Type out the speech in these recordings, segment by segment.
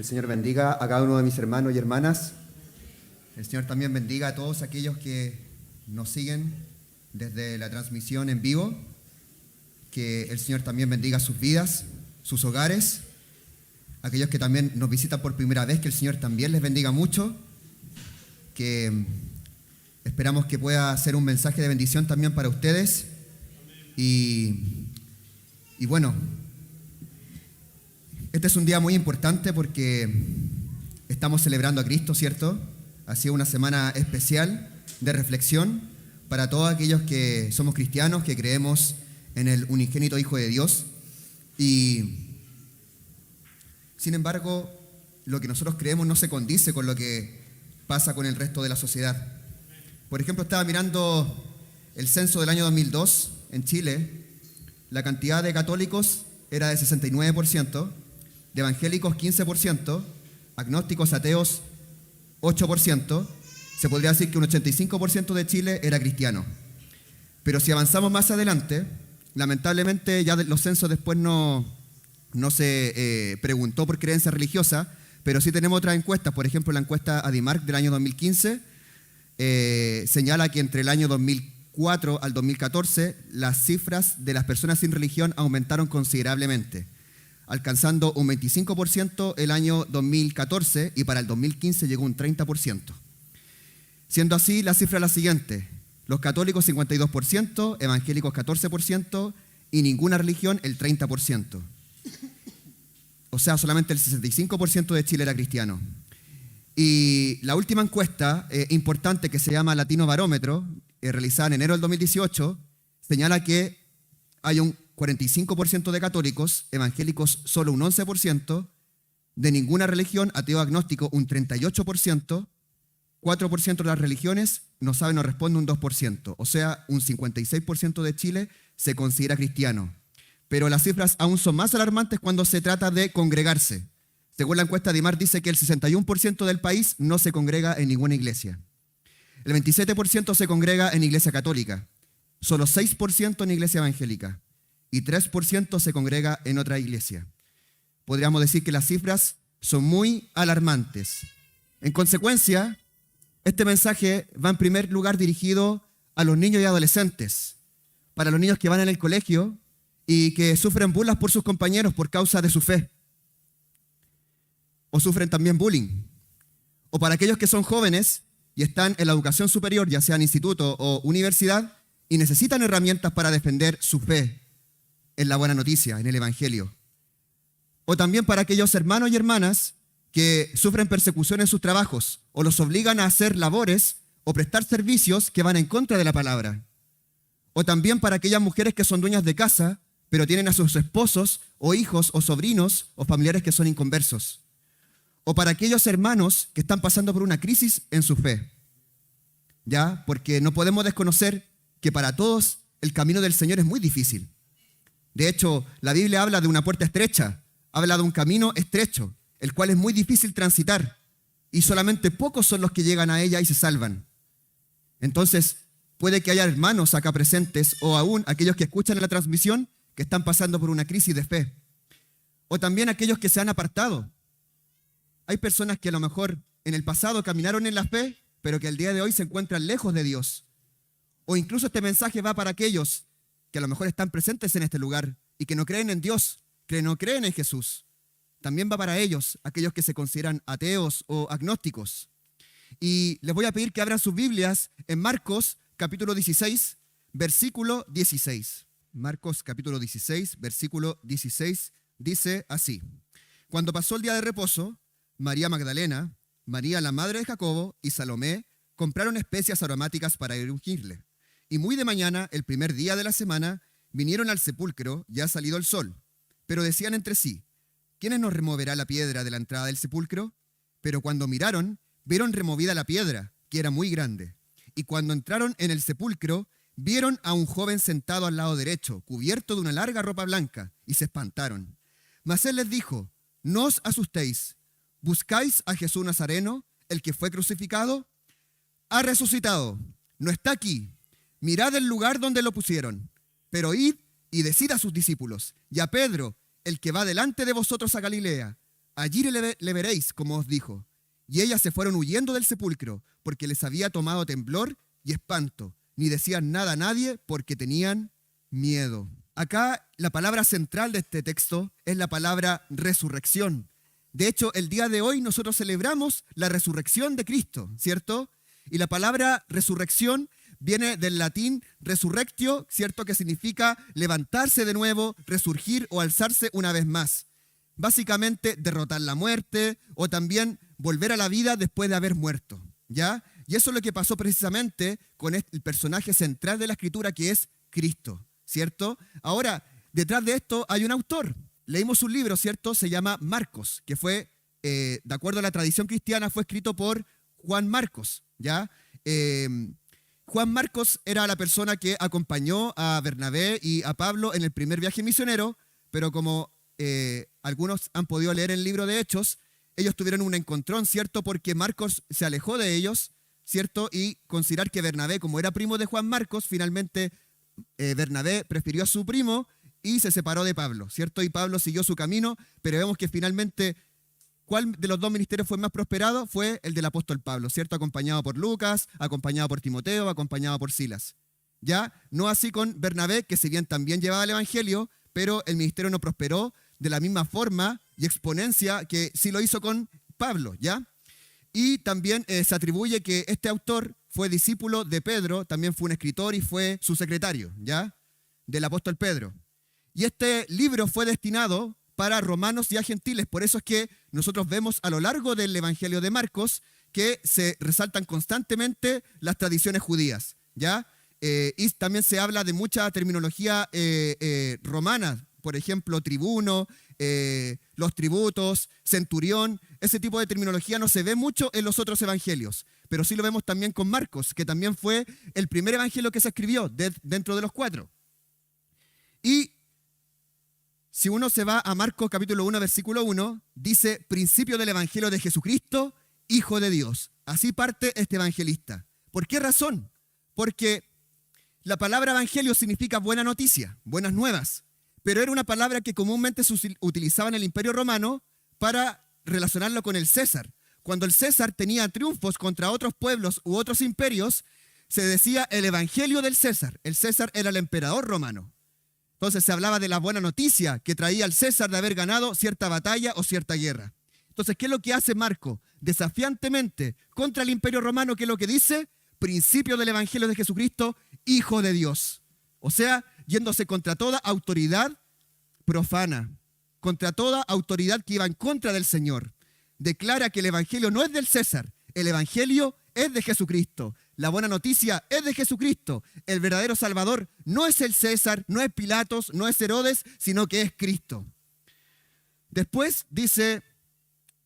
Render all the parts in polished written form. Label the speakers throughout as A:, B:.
A: Que el Señor bendiga a cada uno de mis hermanos y hermanas. El Señor también bendiga a todos aquellos que nos siguen desde la transmisión en vivo. Que el Señor también bendiga sus vidas, sus hogares. Aquellos que también nos visitan por primera vez, que el Señor también les bendiga mucho. Que esperamos que pueda ser un mensaje de bendición también para ustedes. Y bueno, este es un día muy importante porque estamos celebrando a Cristo, ¿cierto? Ha sido una semana especial de reflexión para todos aquellos que somos cristianos, que creemos en el unigénito Hijo de Dios. Y sin embargo, lo que nosotros creemos no se condice con lo que pasa con el resto de la sociedad. Por ejemplo, estaba mirando el censo del año 2002 en Chile. La cantidad de católicos era de 69%, de evangélicos 15%, agnósticos ateos 8%. Se podría decir que un 85% de Chile era cristiano. Pero si avanzamos más adelante, lamentablemente ya los censos después no se preguntó por creencia religiosa, pero sí tenemos otras encuestas. Por ejemplo, la encuesta Adimark del año 2015 señala que entre el año 2004 al 2014 las cifras de las personas sin religión aumentaron considerablemente, alcanzando un 25% el año 2014 y para el 2015 llegó un 30%. Siendo así, la cifra es la siguiente: los católicos 52%, evangélicos 14% y ninguna religión el 30%. O sea, solamente el 65% de Chile era cristiano. Y la última encuesta importante, que se llama Latino Barómetro, realizada en enero del 2018, señala que hay un 45% de católicos, evangélicos solo un 11%, de ninguna religión, ateo agnóstico un 38%, 4% de las religiones no saben o responden un 2%, o sea, un 56% de Chile se considera cristiano. Pero las cifras aún son más alarmantes cuando se trata de congregarse. Según la encuesta de Dimar, dice que el 61% del país no se congrega en ninguna iglesia. El 27% se congrega en iglesia católica, solo 6% en iglesia evangélica y 3% se congrega en otra iglesia. Podríamos decir que las cifras son muy alarmantes. En consecuencia, este mensaje va en primer lugar dirigido a los niños y adolescentes, para los niños que van en el colegio y que sufren burlas por sus compañeros por causa de su fe, o sufren también bullying, o para aquellos que son jóvenes y están en la educación superior, ya sea en instituto o universidad, y necesitan herramientas para defender su fe en la buena noticia, en el evangelio. O también para aquellos hermanos y hermanas que sufren persecución en sus trabajos o los obligan a hacer labores o prestar servicios que van en contra de la palabra. O también para aquellas mujeres que son dueñas de casa, pero tienen a sus esposos o hijos o sobrinos o familiares que son inconversos. O para aquellos hermanos que están pasando por una crisis en su fe. ¿Ya? Porque no podemos desconocer que para todos el camino del Señor es muy difícil. De hecho, la Biblia habla de una puerta estrecha, habla de un camino estrecho, el cual es muy difícil transitar, y solamente pocos son los que llegan a ella y se salvan. Entonces, puede que haya hermanos acá presentes, o aún aquellos que escuchan en la transmisión, que están pasando por una crisis de fe. O también aquellos que se han apartado. Hay personas que a lo mejor en el pasado caminaron en la fe, pero que al día de hoy se encuentran lejos de Dios. O incluso este mensaje va para aquellos que a lo mejor están presentes en este lugar y que no creen en Dios, que no creen en Jesús. También va para ellos, aquellos que se consideran ateos o agnósticos. Y les voy a pedir que abran sus Biblias en Marcos capítulo 16, versículo 16. Marcos capítulo 16, versículo 16, dice así: Cuando pasó el día de reposo, María Magdalena, María la madre de Jacobo y Salomé compraron especias aromáticas para ir a ungirle. Y muy de mañana, el primer día de la semana, vinieron al sepulcro, ya salido el sol. Pero decían entre sí: ¿quién nos removerá la piedra de la entrada del sepulcro? Pero cuando miraron, vieron removida la piedra, que era muy grande. Y cuando entraron en el sepulcro, vieron a un joven sentado al lado derecho, cubierto de una larga ropa blanca, y se espantaron. Mas él les dijo: no os asustéis. ¿Buscáis a Jesús Nazareno, el que fue crucificado? Ha resucitado, no está aquí. Mirad el lugar donde lo pusieron. Pero id y decid a sus discípulos, y a Pedro, el que va delante de vosotros a Galilea, allí le veréis, como os dijo. Y ellas se fueron huyendo del sepulcro, porque les había tomado temblor y espanto. Ni decían nada a nadie, porque tenían miedo. Acá la palabra central de este texto es la palabra resurrección. De hecho, el día de hoy nosotros celebramos la resurrección de Cristo, ¿cierto? Y la palabra resurrección viene del latín resurrectio, ¿cierto? Que significa levantarse de nuevo, resurgir o alzarse una vez más. Básicamente derrotar la muerte o también volver a la vida después de haber muerto, ¿ya? Y eso es lo que pasó precisamente con el personaje central de la Escritura, que es Cristo, ¿cierto? Ahora, detrás de esto hay un autor. Leímos un libro, ¿cierto? Se llama Marcos, que fue, de acuerdo a la tradición cristiana, fue escrito por Juan Marcos, ¿ya? Juan Marcos era la persona que acompañó a Bernabé y a Pablo en el primer viaje misionero, pero como algunos han podido leer el libro de Hechos, ellos tuvieron un encontrón, ¿cierto? Porque Marcos se alejó de ellos, ¿cierto? Y considerar que Bernabé, como era primo de Juan Marcos, finalmente Bernabé prefirió a su primo y se separó de Pablo, ¿cierto? Y Pablo siguió su camino, pero vemos que finalmente, ¿cuál de los dos ministerios fue más prosperado? Fue el del apóstol Pablo, ¿cierto? Acompañado por Lucas, acompañado por Timoteo, acompañado por Silas. ¿Ya? No así con Bernabé, que si bien también llevaba el evangelio, pero el ministerio no prosperó de la misma forma y exponencia que sí lo hizo con Pablo, ¿ya? Y también se atribuye que este autor fue discípulo de Pedro, también fue un escritor y fue su secretario, ¿ya? Del apóstol Pedro. Y este libro fue destinado para romanos y a gentiles. Por eso es que nosotros vemos a lo largo del Evangelio de Marcos que se resaltan constantemente las tradiciones judías, ¿ya? Y también se habla de mucha terminología romana, por ejemplo, tribuno, los tributos, centurión. Ese tipo de terminología no se ve mucho en los otros evangelios, pero sí lo vemos también con Marcos, que también fue el primer evangelio que se escribió dentro de los 4. Y si uno se va a Marcos capítulo 1, versículo 1, dice, principio del evangelio de Jesucristo, Hijo de Dios. Así parte este evangelista. ¿Por qué razón? Porque la palabra evangelio significa buena noticia, buenas nuevas, pero era una palabra que comúnmente se utilizaba en el Imperio Romano para relacionarlo con el César. Cuando el César tenía triunfos contra otros pueblos u otros imperios, se decía el evangelio del César. El César era el emperador romano. Entonces se hablaba de la buena noticia que traía el César de haber ganado cierta batalla o cierta guerra. Entonces, ¿qué es lo que hace Marco? Desafiantemente contra el Imperio Romano, ¿qué es lo que dice? Principio del Evangelio de Jesucristo, Hijo de Dios. O sea, yéndose contra toda autoridad profana, contra toda autoridad que iba en contra del Señor. Declara que el Evangelio no es del César, el Evangelio es de Jesucristo. La buena noticia es de Jesucristo. El verdadero Salvador no es el César, no es Pilatos, no es Herodes, sino que es Cristo. Después dice,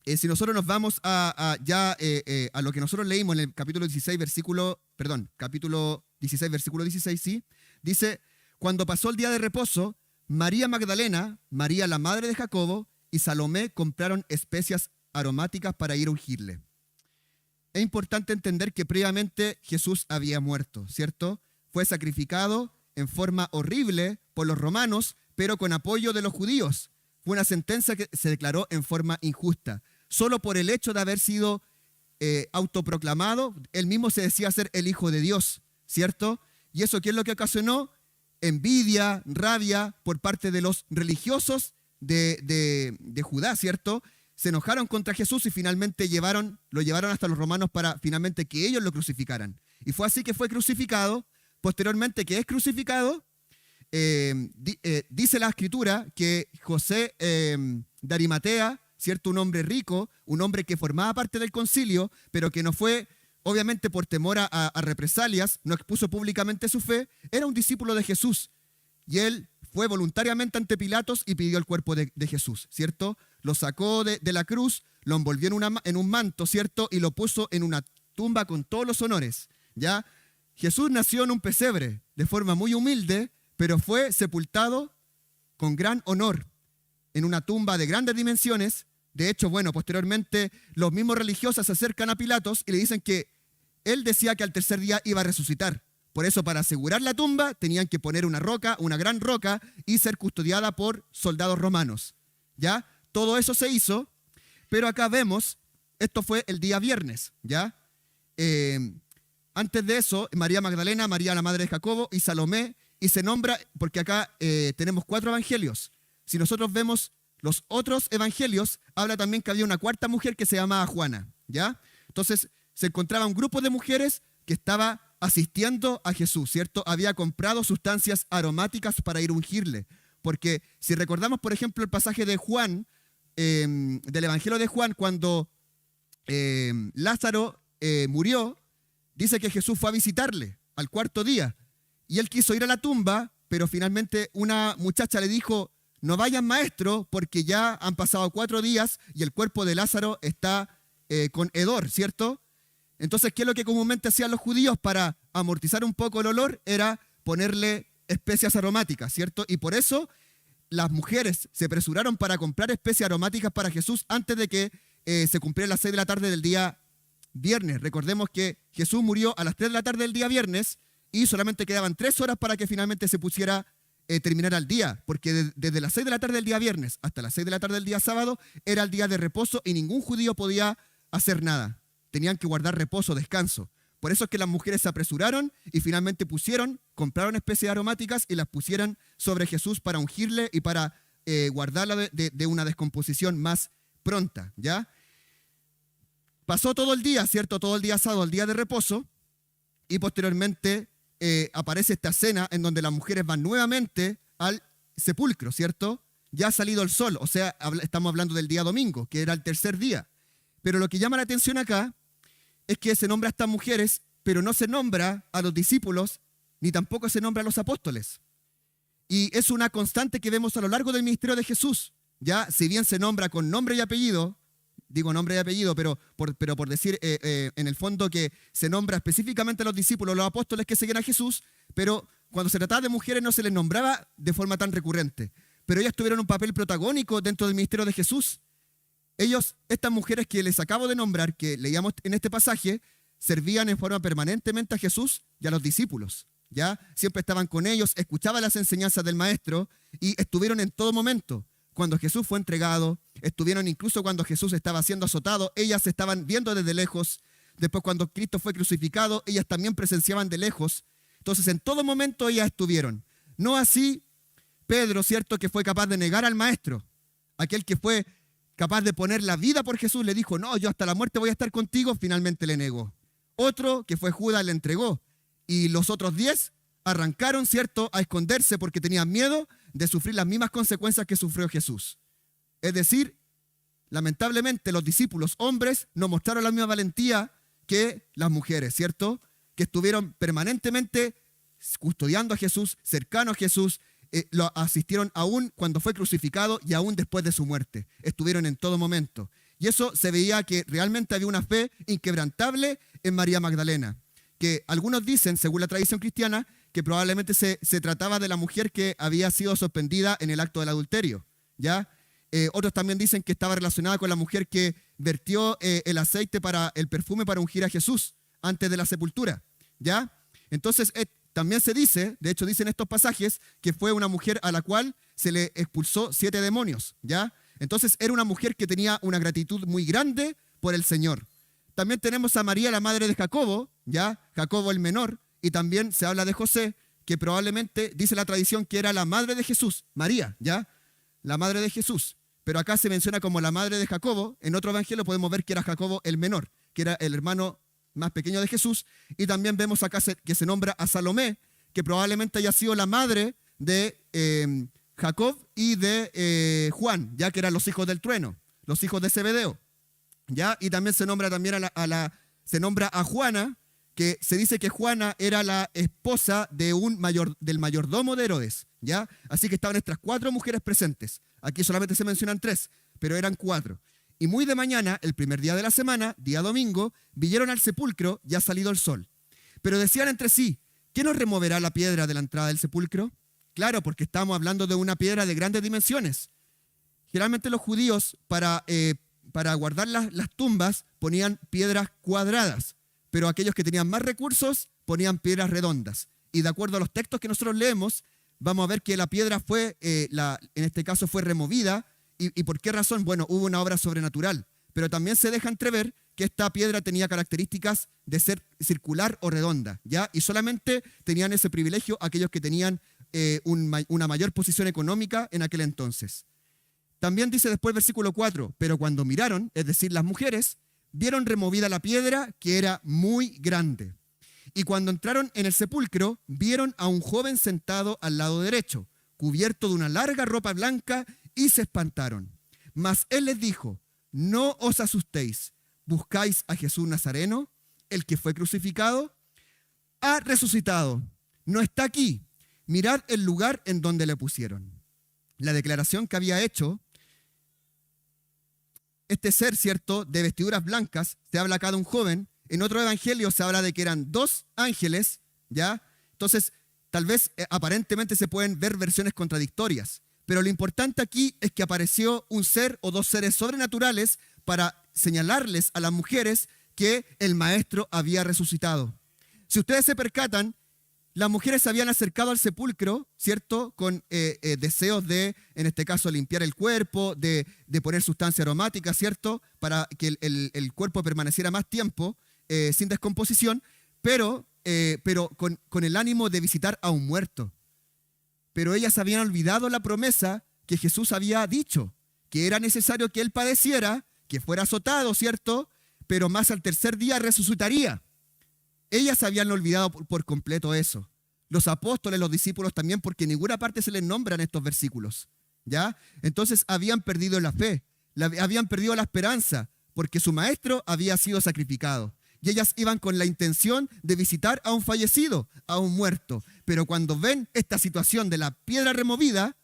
A: si nosotros nos vamos a lo que nosotros leímos en el capítulo 16, versículo 16, ¿sí? Dice, cuando pasó el día de reposo, María Magdalena, María la madre de Jacobo y Salomé compraron especias aromáticas para ir a ungirle. Es importante entender que previamente Jesús había muerto, ¿cierto? Fue sacrificado en forma horrible por los romanos, pero con apoyo de los judíos. Fue una sentencia que se declaró en forma injusta. Solo por el hecho de haber sido autoproclamado, él mismo se decía ser el Hijo de Dios, ¿cierto? ¿Y eso qué es lo que ocasionó? Envidia, rabia por parte de los religiosos de Judá, ¿cierto? Se enojaron contra Jesús y finalmente lo llevaron hasta los romanos para finalmente que ellos lo crucificaran. Y fue así que fue crucificado. Posteriormente que es crucificado, dice la Escritura que José de Arimatea, ¿cierto? Un hombre rico, un hombre que formaba parte del concilio, pero que no fue, obviamente por temor a represalias, no expuso públicamente su fe, era un discípulo de Jesús. Y él fue voluntariamente ante Pilatos y pidió el cuerpo de Jesús, ¿cierto? Lo sacó de la cruz, lo envolvió en un manto, ¿cierto? Y lo puso en una tumba con todos los honores, ¿ya? Jesús nació en un pesebre de forma muy humilde, pero fue sepultado con gran honor en una tumba de grandes dimensiones. De hecho, posteriormente los mismos religiosos se acercan a Pilatos y le dicen que él decía que al tercer día iba a resucitar. Por eso, para asegurar la tumba, tenían que poner una roca, una gran roca, y ser custodiada por soldados romanos, ¿ya? Todo eso se hizo, Pero acá vemos, esto fue el día viernes, ¿ya? Antes de eso, María Magdalena, María la madre de Jacobo y Salomé, y se nombra, porque acá tenemos 4 evangelios. Si nosotros vemos los otros evangelios, habla también que había una cuarta mujer que se llamaba Juana, ¿ya? Entonces, se encontraba un grupo de mujeres que estaba asistiendo a Jesús, ¿cierto? Había comprado sustancias aromáticas para ir a ungirle. Porque si recordamos, por ejemplo, el pasaje de Juan, del Evangelio de Juan, cuando Lázaro murió, dice que Jesús fue a visitarle al 4.º día. Y él quiso ir a la tumba, pero finalmente una muchacha le dijo, no vayan, maestro, porque ya han pasado 4 días y el cuerpo de Lázaro está con hedor, ¿cierto? Entonces, ¿qué es lo que comúnmente hacían los judíos para amortizar un poco el olor? Era ponerle especias aromáticas, ¿cierto? Y por eso las mujeres se apresuraron para comprar especias aromáticas para Jesús antes de que se cumpliera las 6 de la tarde del día viernes. Recordemos que Jesús murió a las 3 de la tarde del día viernes y solamente quedaban 3 horas para que finalmente se pusiera terminar el día, porque desde las 6 de la tarde del día viernes hasta las 6 de la tarde del día sábado era el día de reposo y ningún judío podía hacer nada. Tenían que guardar reposo, descanso. Por eso es que las mujeres se apresuraron y finalmente compraron especies aromáticas y las pusieron sobre Jesús para ungirle y para guardarla de una descomposición más pronta, ¿ya? Pasó todo el día, ¿cierto? Todo el día sábado, el día de reposo, y posteriormente aparece esta escena en donde las mujeres van nuevamente al sepulcro, ¿cierto? Ya ha salido el sol, o sea, estamos hablando del día domingo, que era el 3.er día. Pero lo que llama la atención acá es que se nombra a estas mujeres, pero no se nombra a los discípulos, ni tampoco se nombra a los apóstoles. Y es una constante que vemos a lo largo del ministerio de Jesús. Ya, si bien se nombra con nombre y apellido, digo nombre y apellido, pero por decir en el fondo que se nombra específicamente a los discípulos, los apóstoles que seguían a Jesús, pero cuando se trataba de mujeres no se les nombraba de forma tan recurrente. Pero ellas tuvieron un papel protagónico dentro del ministerio de Jesús. Estas mujeres que les acabo de nombrar, que leíamos en este pasaje, servían en forma permanentemente a Jesús y a los discípulos. ¿Ya? Siempre estaban con ellos, escuchaban las enseñanzas del Maestro y estuvieron en todo momento. Cuando Jesús fue entregado, estuvieron incluso cuando Jesús estaba siendo azotado, ellas estaban viendo desde lejos. Después, cuando Cristo fue crucificado, ellas también presenciaban de lejos. Entonces, en todo momento ellas estuvieron. No así Pedro, ¿cierto?, que fue capaz de negar al Maestro. Aquel que fue capaz de poner la vida por Jesús, le dijo, no, yo hasta la muerte voy a estar contigo, finalmente le negó. Otro, que fue Judas, le entregó. Y los otros 10 arrancaron, ¿cierto?, a esconderse porque tenían miedo de sufrir las mismas consecuencias que sufrió Jesús. Es decir, lamentablemente los discípulos hombres no mostraron la misma valentía que las mujeres, ¿cierto?, que estuvieron permanentemente custodiando a Jesús, cercano a Jesús, lo asistieron aún cuando fue crucificado y aún después de su muerte. Estuvieron en todo momento. Y eso se veía que realmente había una fe inquebrantable en María Magdalena. Que algunos dicen, según la tradición cristiana, que probablemente se trataba de la mujer que había sido sorprendida en el acto del adulterio, ¿ya? Otros también dicen que estaba relacionada con la mujer que vertió el aceite para el perfume para ungir a Jesús antes de la sepultura, ¿ya? Entonces, también se dice, de hecho dicen estos pasajes, que fue una mujer a la cual se le expulsó 7 demonios, ¿ya? Entonces era una mujer que tenía una gratitud muy grande por el Señor. También tenemos a María, la madre de Jacobo, ¿ya? Jacobo el menor, y también se habla de José, que probablemente dice la tradición que era la madre de Jesús, María, ¿ya? La madre de Jesús. Pero acá se menciona como la madre de Jacobo. En otro evangelio podemos ver que era Jacobo el menor, que era el hermano más pequeño de Jesús, y también vemos acá que se nombra a Salomé, que probablemente haya sido la madre de Jacob y de Juan, ya que eran los hijos del trueno, los hijos de Zebedeo, ya. Y también se nombra se nombra a Juana, que se dice que Juana era la esposa del mayordomo de Herodes, ya. Así que estaban estas 4 mujeres presentes. Aquí solamente se mencionan 3, pero eran 4. Y muy de mañana, el primer día de la semana, día domingo, vinieron al sepulcro ya salido el sol. Pero decían entre sí, ¿qué nos removerá la piedra de la entrada del sepulcro? Claro, porque estamos hablando de una piedra de grandes dimensiones. Generalmente los judíos, para guardar las tumbas, ponían piedras cuadradas, pero aquellos que tenían más recursos ponían piedras redondas. Y de acuerdo a los textos que nosotros leemos, vamos a ver que la piedra en este caso fue removida. ¿Y por qué razón? Bueno, hubo una obra sobrenatural. pero también se deja entrever que esta piedra tenía características de ser circular o redonda, ¿ya? Y solamente tenían ese privilegio aquellos que tenían una mayor posición económica en aquel entonces. También dice después el versículo 4, pero cuando miraron, es decir, las mujeres, vieron removida la piedra que era muy grande. Y cuando entraron en el sepulcro, vieron a un joven sentado al lado derecho, cubierto de una larga ropa blanca, y se espantaron. Mas él les dijo, no os asustéis, ¿buscáis a Jesús Nazareno, el que fue crucificado? Ha resucitado, no está aquí, mirad el lugar en donde le pusieron. La declaración que había hecho este ser, ¿cierto?, de vestiduras blancas, se habla acá de un joven. En otro evangelio se habla de que eran 2 ángeles, ¿ya? Entonces, tal vez aparentemente se pueden ver versiones contradictorias, pero lo importante aquí es que apareció un ser o 2 seres sobrenaturales para señalarles a las mujeres que el maestro había resucitado. Si ustedes se percatan, las mujeres se habían acercado al sepulcro, ¿cierto?, con deseos de, en este caso, limpiar el cuerpo, de poner sustancia aromática, ¿cierto?, para que el cuerpo permaneciera más tiempo sin descomposición, pero con el ánimo de visitar a un muerto. Pero ellas habían olvidado la promesa que Jesús había dicho, que era necesario que él padeciera, que fuera azotado, ¿cierto?, pero más al tercer día resucitaría. Ellas habían olvidado por completo eso. Los apóstoles, los discípulos también, porque en ninguna parte se les nombran estos versículos, ¿ya? Entonces habían perdido la fe, habían perdido la esperanza, porque su maestro había sido sacrificado. Y ellas iban con la intención de visitar a un fallecido, a un muerto. Pero cuando ven esta situación de la piedra removida,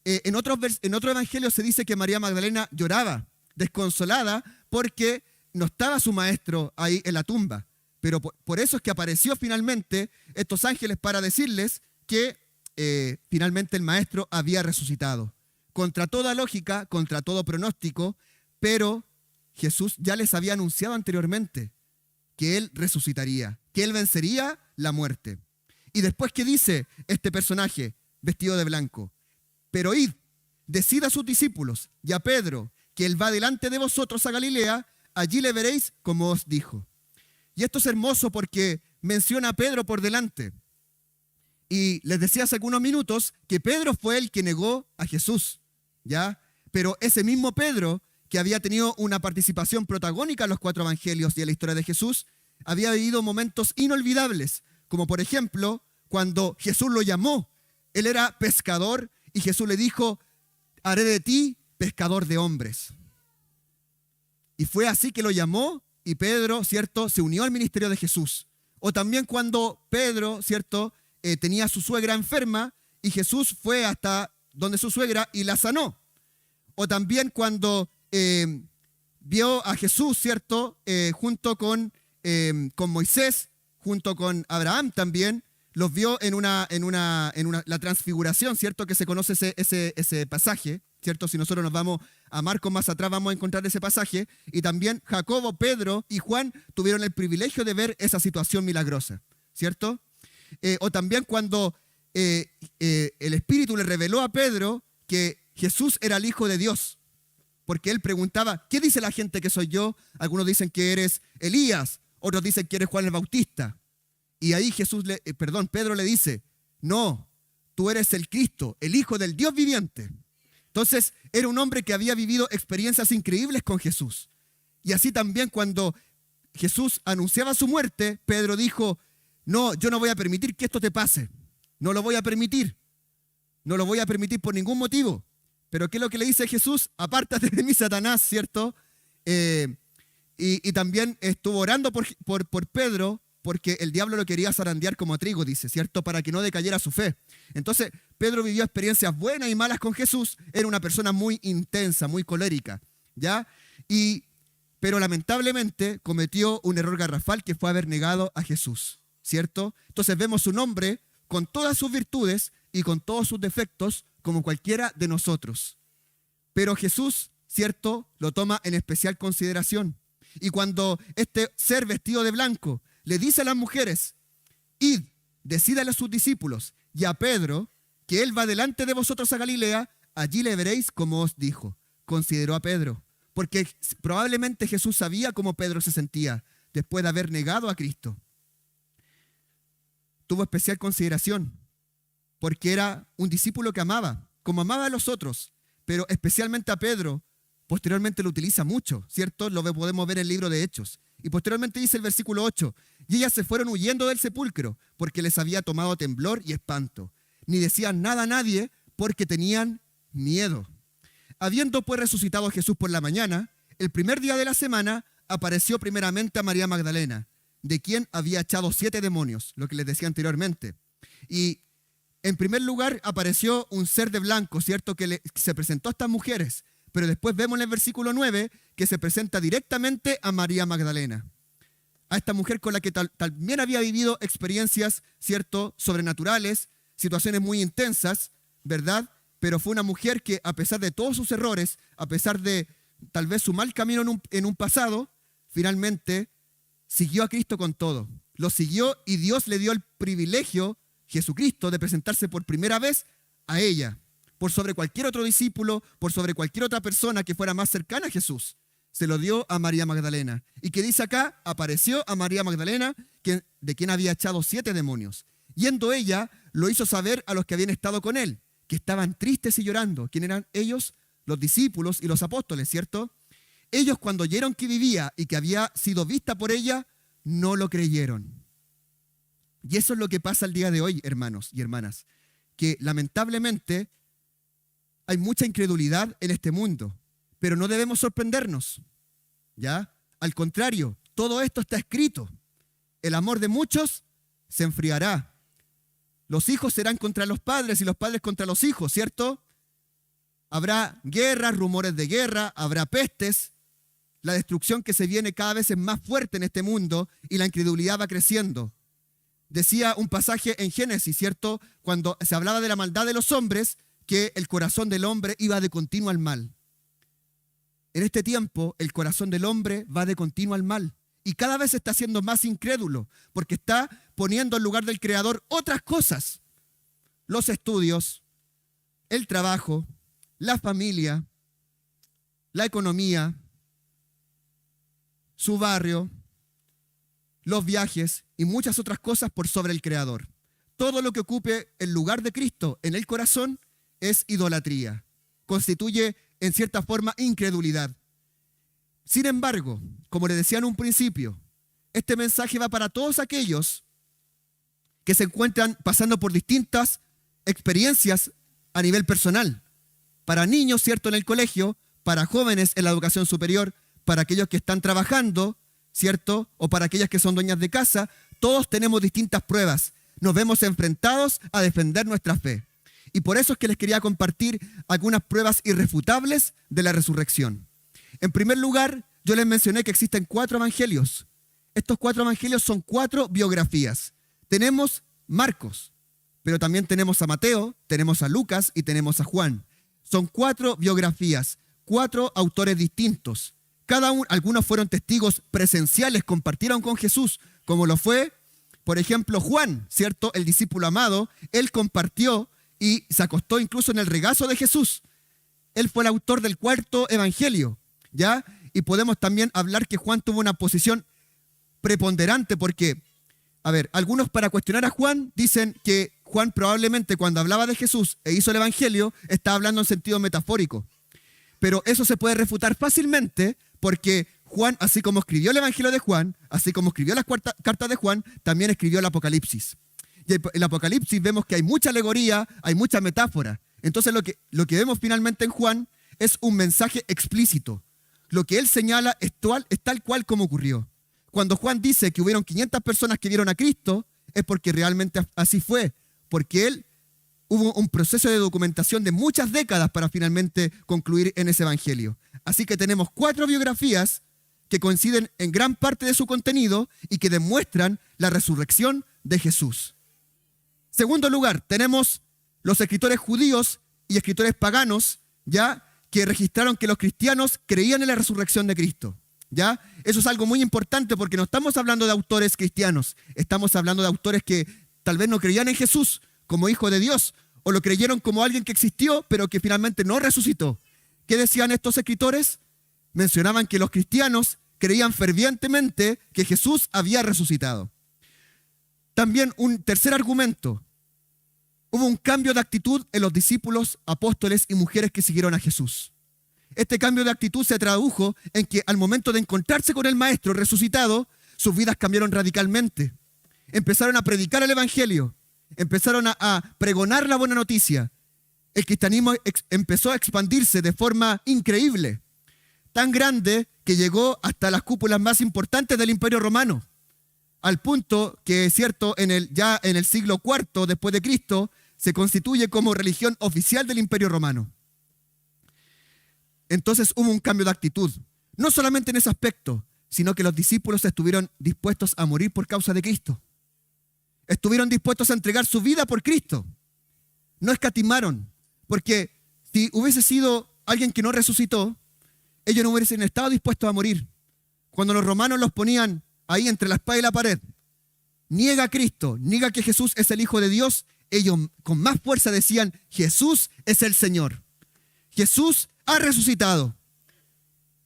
A: en otro evangelio se dice que María Magdalena lloraba, desconsolada, porque no estaba su maestro ahí en la tumba. Pero por eso es que apareció finalmente estos ángeles para decirles que finalmente el maestro había resucitado. Contra toda lógica, contra todo pronóstico, pero Jesús ya les había anunciado anteriormente que él resucitaría, que él vencería la muerte. Y después, ¿qué dice este personaje vestido de blanco? Pero id, decid a sus discípulos y a Pedro que él va delante de vosotros a Galilea, allí le veréis como os dijo. Y esto es hermoso porque menciona a Pedro por delante. Y les decía hace algunos minutos que Pedro fue el que negó a Jesús, ¿ya? Pero ese mismo Pedro, que había tenido una participación protagónica en los 4 evangelios y en la historia de Jesús, había vivido momentos inolvidables, como por ejemplo, cuando Jesús lo llamó. Él era pescador y Jesús le dijo, haré de ti pescador de hombres. Y fue así que lo llamó. Y Pedro, ¿cierto?, se unió al ministerio de Jesús. O también cuando Pedro, ¿cierto?, tenía a su suegra enferma y Jesús fue hasta donde su suegra y la sanó. O también cuando vio a Jesús, ¿cierto?, junto con Moisés, junto con Abraham también, los vio en la transfiguración, ¿cierto?, que se conoce ese pasaje, ¿cierto? Si nosotros nos vamos a Marcos más atrás vamos a encontrar ese pasaje. Y también Jacobo, Pedro y Juan tuvieron el privilegio de ver esa situación milagrosa, ¿cierto? O también cuando el Espíritu le reveló a Pedro que Jesús era el Hijo de Dios, porque él preguntaba, ¿qué dice la gente que soy yo? Algunos dicen que eres Elías, otros dicen que eres Juan el Bautista. Y ahí Pedro le dice, no, tú eres el Cristo, el Hijo del Dios viviente. Entonces, era un hombre que había vivido experiencias increíbles con Jesús. Y así también cuando Jesús anunciaba su muerte, Pedro dijo, no, yo no voy a permitir que esto te pase. No lo voy a permitir. No lo voy a permitir por ningún motivo. Pero ¿qué es lo que le dice Jesús? Apártate de mí, Satanás, ¿cierto? Y también estuvo orando por Pedro, porque el diablo lo quería zarandear como trigo, dice, ¿cierto? Para que no decayera su fe. Entonces, Pedro vivió experiencias buenas y malas con Jesús. Era una persona muy intensa, muy colérica, ¿ya? Pero lamentablemente cometió un error garrafal que fue haber negado a Jesús, ¿cierto? Entonces vemos un hombre con todas sus virtudes y con todos sus defectos como cualquiera de nosotros. Pero Jesús, ¿cierto?, lo toma en especial consideración. Y cuando este ser vestido de blanco le dice a las mujeres, id, decídale a sus discípulos y a Pedro que él va delante de vosotros a Galilea, allí le veréis como os dijo. Consideró a Pedro, porque probablemente Jesús sabía cómo Pedro se sentía después de haber negado a Cristo. Tuvo especial consideración porque era un discípulo que amaba, como amaba a los otros, pero especialmente a Pedro. Posteriormente lo utiliza mucho, ¿cierto? Podemos ver en el libro de Hechos. Y posteriormente dice el versículo 8, y ellas se fueron huyendo del sepulcro porque les había tomado temblor y espanto. Ni decían nada a nadie porque tenían miedo. Habiendo pues resucitado a Jesús por la mañana, el primer día de la semana apareció primeramente a María Magdalena, de quien había echado 7 demonios, lo que les decía anteriormente. Y en primer lugar apareció un ser de blanco, ¿cierto? Que se presentó a estas mujeres, pero después vemos en el versículo 9 que se presenta directamente a María Magdalena, a esta mujer con la que también había vivido experiencias, ¿cierto?, sobrenaturales, situaciones muy intensas, ¿verdad? Pero fue una mujer que, a pesar de todos sus errores, a pesar de tal vez su mal camino en un pasado, finalmente siguió a Cristo con todo. Lo siguió y Dios le dio el privilegio, Jesucristo, de presentarse por primera vez a ella, por sobre cualquier otro discípulo, por sobre cualquier otra persona que fuera más cercana a Jesús. Se lo dio a María Magdalena. Y que dice acá, apareció a María Magdalena, de quien había echado 7 demonios. Yendo ella, lo hizo saber a los que habían estado con él, que estaban tristes y llorando. ¿Quién eran ellos? Los discípulos y los apóstoles, ¿cierto? Ellos, cuando oyeron que vivía y que había sido vista por ella, no lo creyeron. Y eso es lo que pasa el día de hoy, hermanos y hermanas, que lamentablemente hay mucha incredulidad en este mundo, pero no debemos sorprendernos, ¿ya? Al contrario, todo esto está escrito. El amor de muchos se enfriará. Los hijos serán contra los padres y los padres contra los hijos, ¿cierto? Habrá guerras, rumores de guerra, habrá pestes. La destrucción que se viene cada vez es más fuerte en este mundo y la incredulidad va creciendo. Decía un pasaje en Génesis, ¿cierto? Cuando se hablaba de la maldad de los hombres, que el corazón del hombre iba de continuo al mal. En este tiempo, el corazón del hombre va de continuo al mal. Y cada vez se está haciendo más incrédulo, porque está poniendo en lugar del Creador otras cosas. Los estudios, el trabajo, la familia, la economía, su barrio, los viajes y muchas otras cosas por sobre el Creador. Todo lo que ocupe el lugar de Cristo en el corazón es idolatría. Constituye, en cierta forma, incredulidad. Sin embargo, como les decía en un principio, este mensaje va para todos aquellos que se encuentran pasando por distintas experiencias a nivel personal. Para niños, ¿cierto?, en el colegio, para jóvenes en la educación superior, para aquellos que están trabajando, ¿cierto?, o para aquellas que son dueñas de casa. Todos tenemos distintas pruebas. Nos vemos enfrentados a defender nuestra fe. Y por eso es que les quería compartir algunas pruebas irrefutables de la resurrección. En primer lugar, yo les mencioné que existen 4 evangelios. Estos 4 evangelios son 4 biografías. Tenemos Marcos, pero también tenemos a Mateo, tenemos a Lucas y tenemos a Juan. Son 4 biografías, 4 autores distintos. Algunos fueron testigos presenciales, compartieron con Jesús, como lo fue, por ejemplo, Juan, ¿cierto? El discípulo amado, él compartió y se acostó incluso en el regazo de Jesús. Él fue el autor del 4 evangelio, ¿ya? Y podemos también hablar que Juan tuvo una posición preponderante porque, algunos para cuestionar a Juan dicen que Juan probablemente cuando hablaba de Jesús e hizo el evangelio, estaba hablando en sentido metafórico. Pero eso se puede refutar fácilmente porque Juan, así como escribió el evangelio de Juan, así como escribió las cartas de Juan, también escribió el Apocalipsis. Y en el Apocalipsis vemos que hay mucha alegoría, hay mucha metáfora. Entonces lo que vemos finalmente en Juan es un mensaje explícito. Lo que él señala es tal cual como ocurrió. Cuando Juan dice que hubieron 500 personas que vieron a Cristo, es porque realmente así fue. Porque hubo un proceso de documentación de muchas décadas para finalmente concluir en ese evangelio. Así que tenemos 4 biografías que coinciden en gran parte de su contenido y que demuestran la resurrección de Jesús. Segundo lugar, tenemos los escritores judíos y escritores paganos, ¿ya?, que registraron que los cristianos creían en la resurrección de Cristo, ¿ya? Eso es algo muy importante porque no estamos hablando de autores cristianos, estamos hablando de autores que tal vez no creían en Jesús como Hijo de Dios, o lo creyeron como alguien que existió, pero que finalmente no resucitó. ¿Qué decían estos escritores? mencionaban que los cristianos creían fervientemente que Jesús había resucitado. También un tercer argumento. Hubo un cambio de actitud en los discípulos, apóstoles y mujeres que siguieron a Jesús. Este cambio de actitud se tradujo en que al momento de encontrarse con el Maestro resucitado, sus vidas cambiaron radicalmente. Empezaron a predicar el Evangelio, empezaron a pregonar la buena noticia. El cristianismo empezó a expandirse de forma increíble, tan grande que llegó hasta las cúpulas más importantes del Imperio Romano, al punto que, cierto, ya en el siglo IV después de Cristo, se constituye como religión oficial del Imperio Romano. Entonces hubo un cambio de actitud, no solamente en ese aspecto, sino que los discípulos estuvieron dispuestos a morir por causa de Cristo. Estuvieron dispuestos a entregar su vida por Cristo. No escatimaron, porque si hubiese sido alguien que no resucitó, ellos no hubiesen estado dispuestos a morir. Cuando los romanos los ponían ahí entre la espada y la pared, niega a Cristo, niega que Jesús es el Hijo de Dios, ellos con más fuerza decían, Jesús es el Señor. Jesús ha resucitado.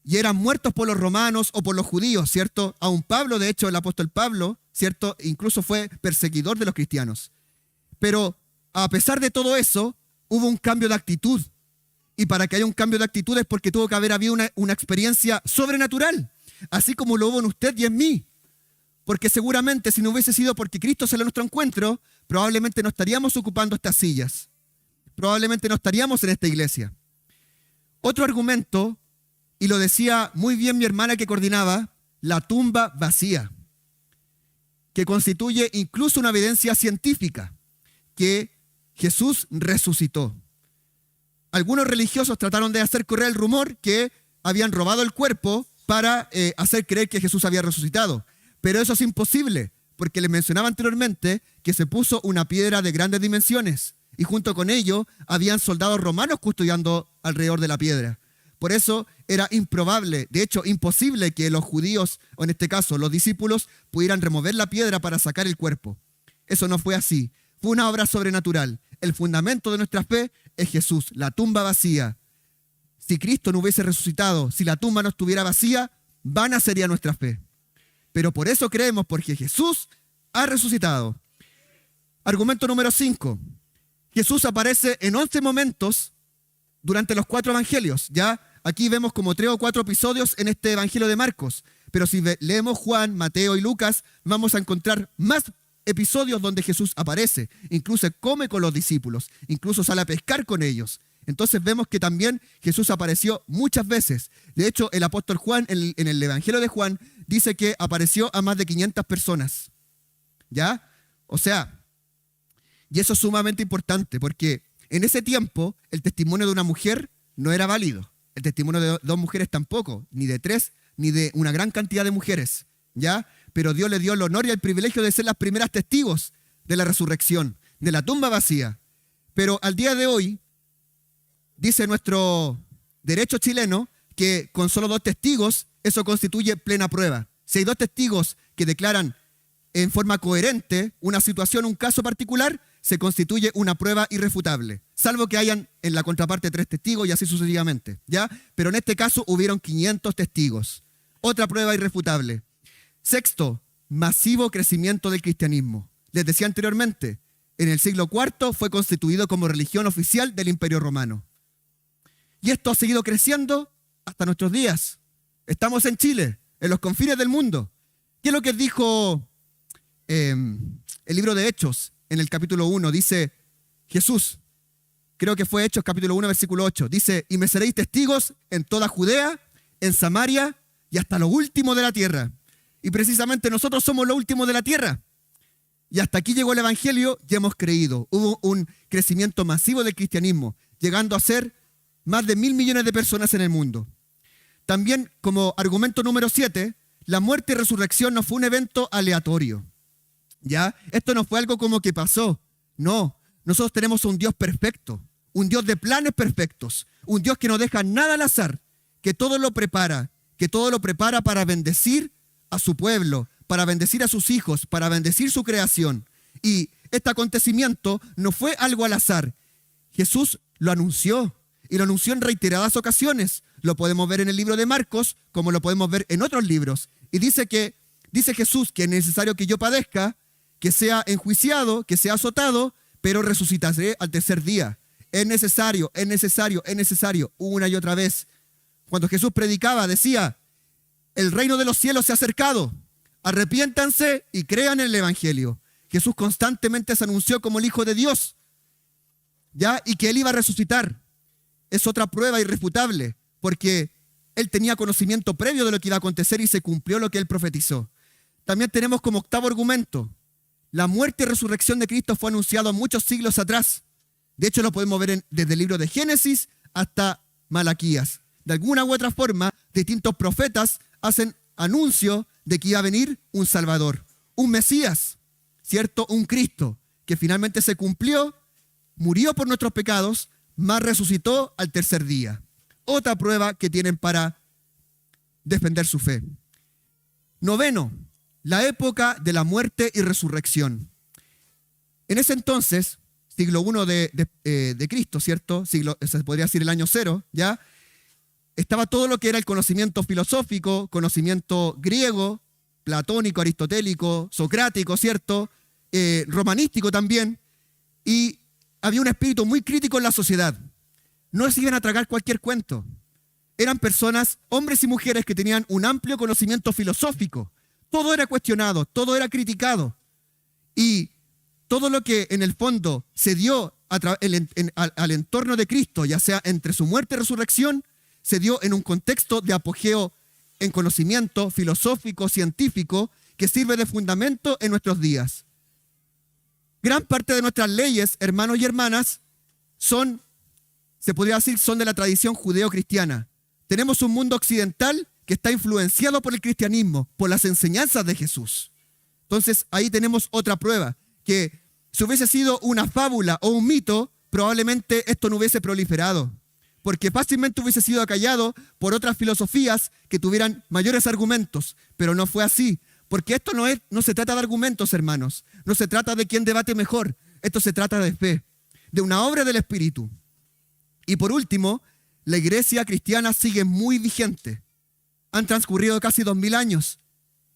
A: Y eran muertos por los romanos o por los judíos, ¿cierto? Aún Pablo, de hecho, el apóstol Pablo, ¿cierto? Incluso fue perseguidor de los cristianos. Pero a pesar de todo eso, hubo un cambio de actitud. Y para que haya un cambio de actitud es porque tuvo que haber habido una experiencia sobrenatural, así como lo hubo en usted y en mí. Porque seguramente si no hubiese sido porque Cristo salió a nuestro encuentro, probablemente no estaríamos ocupando estas sillas. Probablemente no estaríamos en esta iglesia. Otro argumento, y lo decía muy bien mi hermana que coordinaba, la tumba vacía, que constituye incluso una evidencia científica que Jesús resucitó. Algunos religiosos trataron de hacer correr el rumor que habían robado el cuerpo para hacer creer que Jesús había resucitado. Pero eso es imposible, porque les mencionaba anteriormente que se puso una piedra de grandes dimensiones y junto con ello habían soldados romanos custodiando alrededor de la piedra. Por eso era improbable, de hecho imposible, que los judíos, o en este caso los discípulos, pudieran remover la piedra para sacar el cuerpo. Eso no fue así. Fue una obra sobrenatural. El fundamento de nuestra fe es Jesús, la tumba vacía. Si Cristo no hubiese resucitado, si la tumba no estuviera vacía, vana sería nuestra fe. Pero por eso creemos, porque Jesús ha resucitado. Argumento número 5. Jesús aparece en 11 momentos durante los 4 evangelios. Ya aquí vemos como 3 o 4 episodios en este evangelio de Marcos. Pero si leemos Juan, Mateo y Lucas, vamos a encontrar más episodios donde Jesús aparece. Incluso come con los discípulos, incluso sale a pescar con ellos. Entonces vemos que también Jesús apareció muchas veces. De hecho, el apóstol Juan, en el evangelio de Juan, dice que apareció a más de 500 personas. ¿Ya? O sea, y eso es sumamente importante porque en ese tiempo el testimonio de una mujer no era válido. El testimonio de 2 mujeres tampoco, ni de 3, ni de una gran cantidad de mujeres. ¿Ya? Pero Dios le dio el honor y el privilegio de ser las primeras testigos de la resurrección, de la tumba vacía. Pero al día de hoy, dice nuestro derecho chileno que con solo 2 testigos eso constituye plena prueba. Si hay 2 testigos que declaran en forma coherente una situación, un caso particular, se constituye una prueba irrefutable, salvo que hayan en la contraparte 3 testigos y así sucesivamente, ¿ya? Pero en este caso hubieron 500 testigos. Otra prueba irrefutable. 6, masivo crecimiento del cristianismo. Les decía anteriormente, en el siglo IV fue constituido como religión oficial del Imperio Romano. Y esto ha seguido creciendo hasta nuestros días. Estamos en Chile, en los confines del mundo. ¿Qué es lo que dijo el libro de Hechos en el capítulo 1? Dice Jesús, creo que fue Hechos capítulo 1, versículo 8. Dice, y me seréis testigos en toda Judea, en Samaria y hasta lo último de la tierra. Y precisamente nosotros somos lo último de la tierra. Y hasta aquí llegó el evangelio y hemos creído. Hubo un crecimiento masivo del cristianismo, llegando a ser más de 1.000 millones de personas en el mundo. También, como argumento número 7, la muerte y resurrección no fue un evento aleatorio. ¿Ya? Esto no fue algo como que pasó. No, nosotros tenemos un Dios perfecto, un Dios de planes perfectos, un Dios que no deja nada al azar, que todo lo prepara para bendecir a su pueblo, para bendecir a sus hijos, para bendecir su creación. Y este acontecimiento no fue algo al azar. Jesús lo anunció, y lo anunció en reiteradas ocasiones. Lo podemos ver en el libro de Marcos, como lo podemos ver en otros libros. Y dice Jesús que es necesario que yo padezca, que sea enjuiciado, que sea azotado, pero resucitaré al tercer día. Es necesario, una y otra vez. Cuando Jesús predicaba, decía, el reino de los cielos se ha acercado, arrepiéntanse y crean en el evangelio. Jesús constantemente se anunció como el Hijo de Dios, ¿ya? Y que Él iba a resucitar. Es otra prueba irrefutable, porque Él tenía conocimiento previo de lo que iba a acontecer y se cumplió lo que Él profetizó. También tenemos como octavo argumento, la muerte y resurrección de Cristo fue anunciado muchos siglos atrás. De hecho, lo podemos ver desde el libro de Génesis hasta Malaquías. De alguna u otra forma, distintos profetas hacen anuncio de que iba a venir un Salvador, un Mesías, ¿cierto? Un Cristo, que finalmente se cumplió, murió por nuestros pecados, mas resucitó al tercer día. Otra prueba que tienen para defender su fe. Noveno, la época de la muerte y resurrección. En ese entonces, siglo I de Cristo, ¿cierto? Se podría decir el año 0, ¿ya? Estaba todo lo que era el conocimiento filosófico, conocimiento griego, platónico, aristotélico, socrático, ¿cierto? Romanístico también. Y había un espíritu muy crítico en la sociedad. No se iban a tragar cualquier cuento. Eran personas, hombres y mujeres, que tenían un amplio conocimiento filosófico. Todo era cuestionado, todo era criticado. Y todo lo que en el fondo se dio al entorno de Cristo, ya sea entre su muerte y resurrección, se dio en un contexto de apogeo en conocimiento filosófico, científico, que sirve de fundamento en nuestros días. Gran parte de nuestras leyes, hermanos y hermanas, se podría decir, son de la tradición judeo-cristiana. Tenemos un mundo occidental que está influenciado por el cristianismo, por las enseñanzas de Jesús. Entonces, ahí tenemos otra prueba, que si hubiese sido una fábula o un mito, probablemente esto no hubiese proliferado, porque fácilmente hubiese sido acallado por otras filosofías que tuvieran mayores argumentos, pero no fue así, porque esto no se trata de argumentos, hermanos, no se trata de quién debate mejor, esto se trata de fe, de una obra del Espíritu. Y por último, la iglesia cristiana sigue muy vigente. Han transcurrido casi 2000 años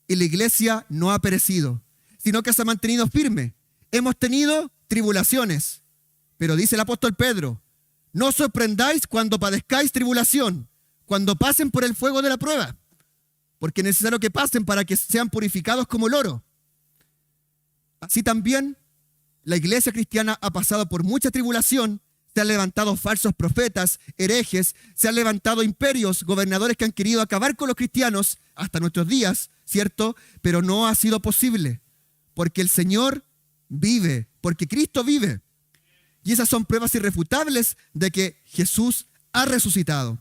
A: y la iglesia no ha perecido, sino que se ha mantenido firme. Hemos tenido tribulaciones, pero dice el apóstol Pedro, no os sorprendáis cuando padezcáis tribulación, cuando pasen por el fuego de la prueba, porque es necesario que pasen para que sean purificados como el oro. Así también la iglesia cristiana ha pasado por mucha tribulación. Se han levantado falsos profetas, herejes, se han levantado imperios, gobernadores que han querido acabar con los cristianos hasta nuestros días, ¿cierto? Pero no ha sido posible, porque el Señor vive, porque Cristo vive. Y esas son pruebas irrefutables de que Jesús ha resucitado.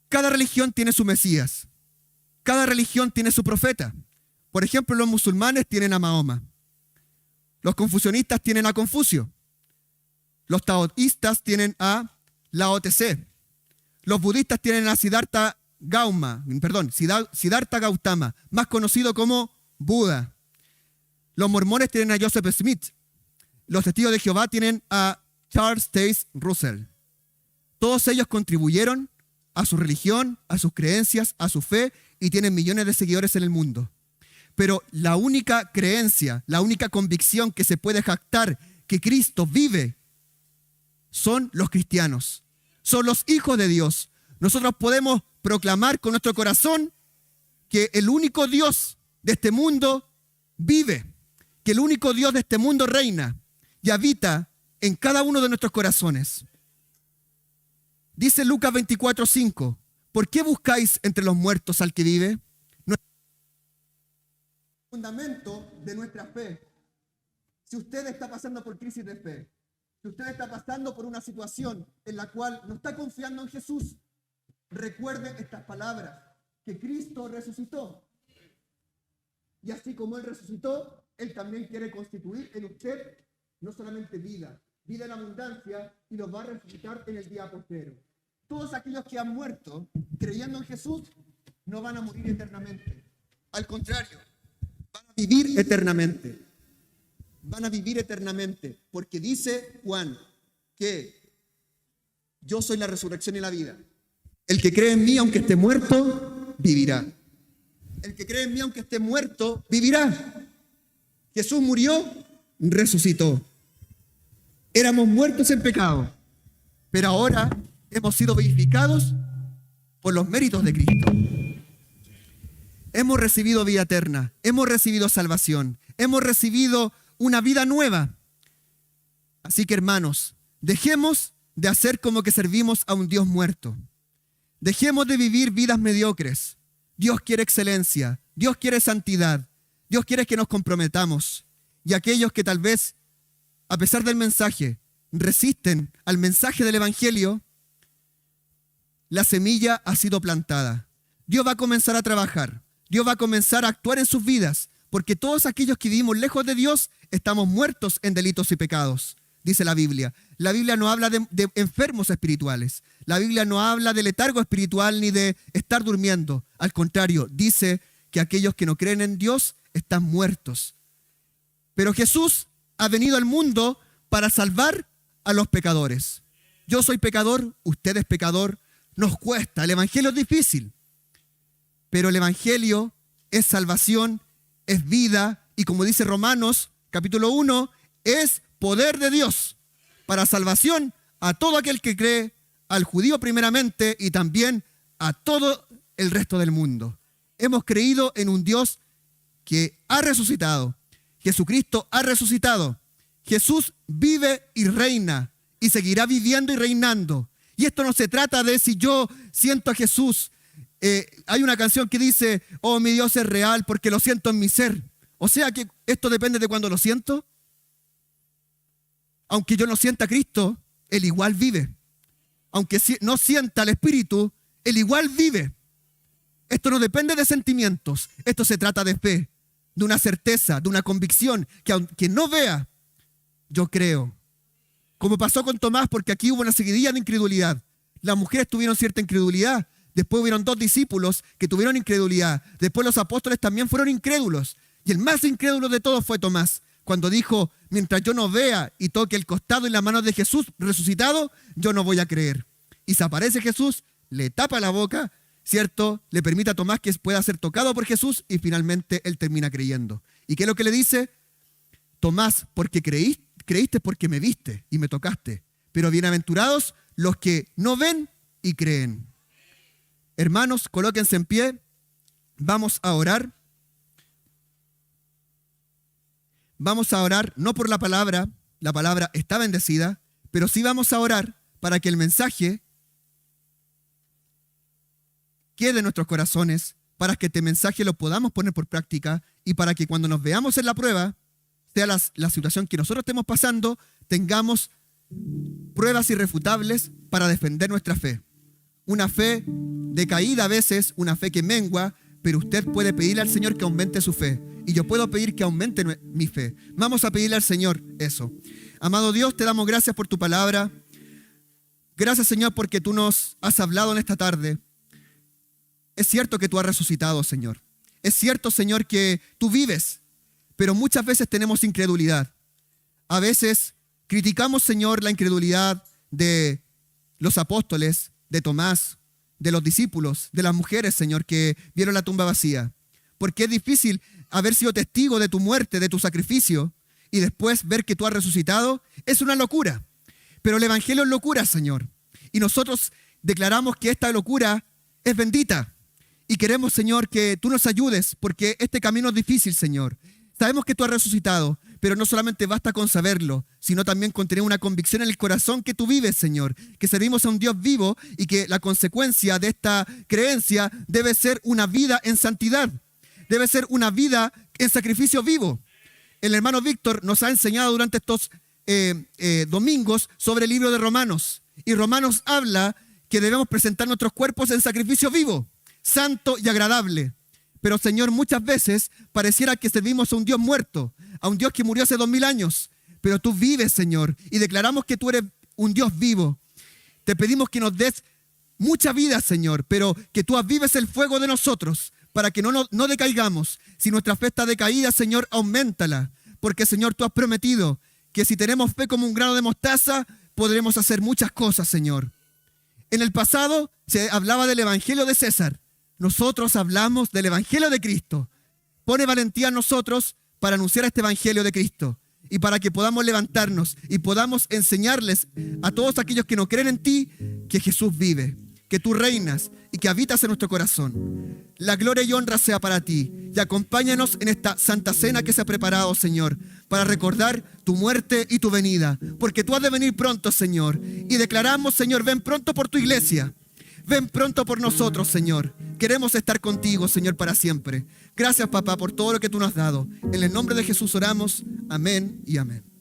A: Cada religión tiene su Mesías, cada religión tiene su profeta. Por ejemplo, los musulmanes tienen a Mahoma, los confucianistas tienen a Confucio, los taoístas tienen a Lao Tse. Los budistas tienen a Siddhartha Gautama, más conocido como Buda. Los mormones tienen a Joseph Smith. Los testigos de Jehová tienen a Charles Taze Russell. Todos ellos contribuyeron a su religión, a sus creencias, a su fe y tienen millones de seguidores en el mundo. Pero la única creencia, la única convicción que se puede jactar que Cristo vive son los cristianos, son los hijos de Dios. Nosotros podemos proclamar con nuestro corazón que el único Dios de este mundo vive, que el único Dios de este mundo reina y habita en cada uno de nuestros corazones. Dice Lucas 24:5, ¿por qué buscáis entre los muertos al que vive? No es el fundamento de nuestra fe. Si usted está pasando por crisis de fe, si usted está pasando por una situación en la cual no está confiando en Jesús, recuerde estas palabras, que Cristo resucitó. Y así como Él resucitó, Él también quiere constituir en usted no solamente vida en abundancia, y los va a resucitar en el día postrero. Todos aquellos que han muerto creyendo en Jesús no van a morir eternamente. Al contrario, van a vivir eternamente. Van a vivir eternamente, porque dice Juan que yo soy la resurrección y la vida. El que cree en mí, aunque esté muerto, vivirá. El que cree en mí, aunque esté muerto, vivirá. Jesús murió, resucitó. Éramos muertos en pecado, pero ahora hemos sido vivificados por los méritos de Cristo. Hemos recibido vida eterna, hemos recibido salvación, hemos recibido una vida nueva. Así que, hermanos, dejemos de hacer como que servimos a un Dios muerto. Dejemos de vivir vidas mediocres. Dios quiere excelencia, Dios quiere santidad, Dios quiere que nos comprometamos. Y aquellos que tal vez, a pesar del mensaje, resisten al mensaje del Evangelio, la semilla ha sido plantada. Dios va a comenzar a trabajar. Dios va a comenzar a actuar en sus vidas, porque todos aquellos que vivimos lejos de Dios estamos muertos en delitos y pecados, dice la Biblia. La Biblia no habla de enfermos espirituales. La Biblia no habla de letargo espiritual ni de estar durmiendo. Al contrario, dice que aquellos que no creen en Dios están muertos. Pero Jesús ha venido al mundo para salvar a los pecadores. Yo soy pecador, usted es pecador. Nos cuesta, el Evangelio es difícil. Pero el Evangelio es salvación, es vida, y como dice Romanos, capítulo 1, es poder de Dios para salvación a todo aquel que cree, al judío primeramente y también a todo el resto del mundo. Hemos creído en un Dios que ha resucitado. Jesucristo ha resucitado. Jesús vive y reina y seguirá viviendo y reinando. Y esto no se trata de si yo siento a Jesús. Hay una canción que dice, oh, mi Dios es real porque lo siento en mi ser. O sea que esto depende de cuando lo siento. Aunque yo no sienta a Cristo, Él igual vive. Aunque no sienta al Espíritu, Él igual vive. Esto no depende de sentimientos. Esto se trata de fe, de una certeza, de una convicción, que aunque no vea, yo creo. Como pasó con Tomás, porque aquí hubo una seguidilla de incredulidad. Las mujeres tuvieron cierta incredulidad. Después hubieron 2 discípulos que tuvieron incredulidad. Después los apóstoles también fueron incrédulos. Y el más incrédulo de todos fue Tomás, cuando dijo, mientras yo no vea y toque el costado y las manos de Jesús resucitado, yo no voy a creer. Y se aparece Jesús, le tapa la boca, ¿cierto? Le permite a Tomás que pueda ser tocado por Jesús y finalmente él termina creyendo. ¿Y qué es lo que le dice? Tomás, porque creíste porque me viste y me tocaste. Pero bienaventurados los que no ven y creen. Hermanos, colóquense en pie. Vamos a orar. Vamos a orar no por la palabra está bendecida, pero sí vamos a orar para que el mensaje quede en nuestros corazones, para que este mensaje lo podamos poner por práctica y para que cuando nos veamos en la prueba, sea la situación que nosotros estemos pasando, tengamos pruebas irrefutables para defender nuestra fe. Una fe decaída a veces, una fe que mengua, pero usted puede pedirle al Señor que aumente su fe. Y yo puedo pedir que aumente mi fe. Vamos a pedirle al Señor eso. Amado Dios, te damos gracias por tu palabra. Gracias, Señor, porque tú nos has hablado en esta tarde. Es cierto que tú has resucitado, Señor. Es cierto, Señor, que tú vives, pero muchas veces tenemos incredulidad. A veces criticamos, Señor, la incredulidad de los apóstoles, de Tomás, de los discípulos, de las mujeres, Señor, que vieron la tumba vacía. Porque es difícil haber sido testigo de tu muerte, de tu sacrificio, y después ver que tú has resucitado. Es una locura. Pero el Evangelio es locura, Señor. Y nosotros declaramos que esta locura es bendita. Y queremos, Señor, que tú nos ayudes, porque este camino es difícil, Señor. Sabemos que tú has resucitado, pero no solamente basta con saberlo, sino también con tener una convicción en el corazón que tú vives, Señor, que servimos a un Dios vivo y que la consecuencia de esta creencia debe ser una vida en santidad, debe ser una vida en sacrificio vivo. El hermano Víctor nos ha enseñado durante estos domingos sobre el libro de Romanos, y Romanos habla que debemos presentar nuestros cuerpos en sacrificio vivo, santo y agradable. Pero, Señor, muchas veces pareciera que servimos a un Dios muerto, a un Dios que murió hace 2000 años. Pero tú vives, Señor, y declaramos que tú eres un Dios vivo. Te pedimos que nos des mucha vida, Señor, pero que tú avives el fuego de nosotros para que no decaigamos. Si nuestra fe está decaída, Señor, auméntala. Porque, Señor, tú has prometido que si tenemos fe como un grano de mostaza, podremos hacer muchas cosas, Señor. En el pasado se hablaba del evangelio de César. Nosotros hablamos del evangelio de Cristo. Pone valentía en nosotros para anunciar este evangelio de Cristo y para que podamos levantarnos y podamos enseñarles a todos aquellos que no creen en ti que Jesús vive, que tú reinas y que habitas en nuestro corazón. La gloria y honra sea para ti y acompáñanos en esta santa cena que se ha preparado, Señor, para recordar tu muerte y tu venida, porque tú has de venir pronto, Señor, y declaramos, Señor, ven pronto por tu iglesia, ven pronto por nosotros, Señor. Queremos estar contigo, Señor, para siempre. Gracias, papá, por todo lo que tú nos has dado. En el nombre de Jesús oramos. Amén y amén.